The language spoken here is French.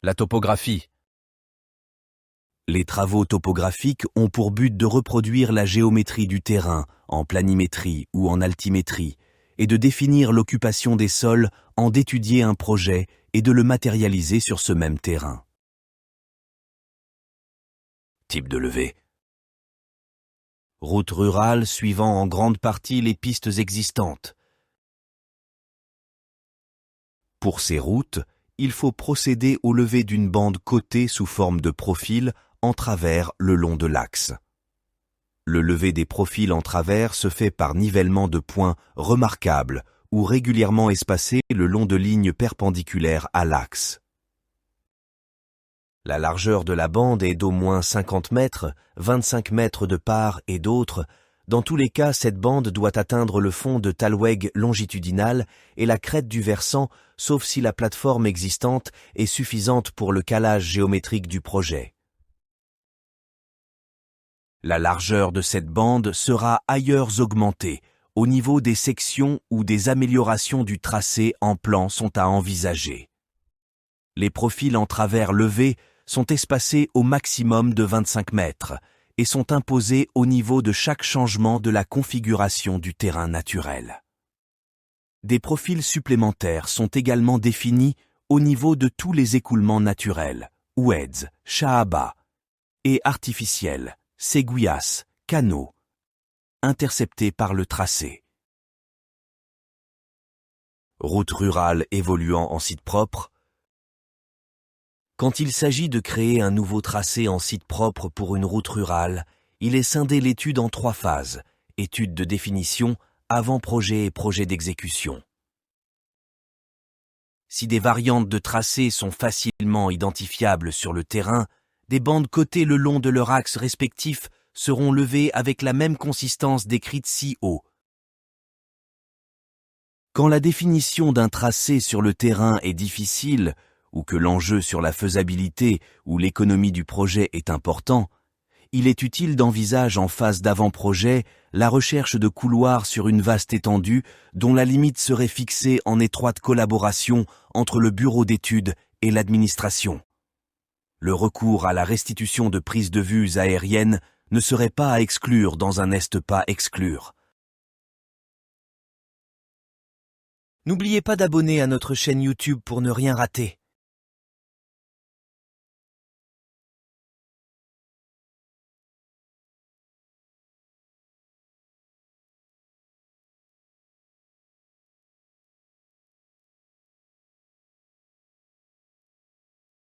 La topographie. Les travaux topographiques ont pour but de reproduire la géométrie du terrain en planimétrie ou en altimétrie et de définir l'occupation des sols en d'étudier un projet et de le matérialiser sur ce même terrain. Type de levée. Route rurale suivant en grande partie les pistes existantes. Pour ces routes, il faut procéder au levé d'une bande côtée sous forme de profil en travers le long de l'axe. Le levé des profils en travers se fait par nivellement de points remarquables ou régulièrement espacés le long de lignes perpendiculaires à l'axe. La largeur de la bande est d'au moins 50 mètres, 25 mètres de part et d'autre. Dans tous les cas, cette bande doit atteindre le fond de talweg longitudinal et la crête du versant, sauf si la plateforme existante est suffisante pour le calage géométrique du projet. La largeur de cette bande sera ailleurs augmentée, au niveau des sections où des améliorations du tracé en plan sont à envisager. Les profils en travers levés sont espacés au maximum de 25 mètres et sont imposés au niveau de chaque changement de la configuration du terrain naturel. Des profils supplémentaires sont également définis au niveau de tous les écoulements naturels, oueds, shahaba, et artificiels, seguias, canaux, interceptés par le tracé. Route rurale évoluant en site propre. Quand il s'agit de créer un nouveau tracé en site propre pour une route rurale, il est scindé l'étude en 3 phases, étude de définition, avant-projet et projet d'exécution. Si des variantes de tracé sont facilement identifiables sur le terrain, des bandes côtées le long de leur axe respectif seront levées avec la même consistance décrite ci-haut. Quand la définition d'un tracé sur le terrain est difficile, ou que l'enjeu sur la faisabilité ou l'économie du projet est important, il est utile d'envisager en phase d'avant-projet la recherche de couloirs sur une vaste étendue dont la limite serait fixée en étroite collaboration entre le bureau d'études et l'administration. Le recours à la restitution de prises de vues aériennes ne serait pas à exclure dans un n'est pas exclure. N'oubliez pas d'abonner à notre chaîne YouTube pour ne rien rater.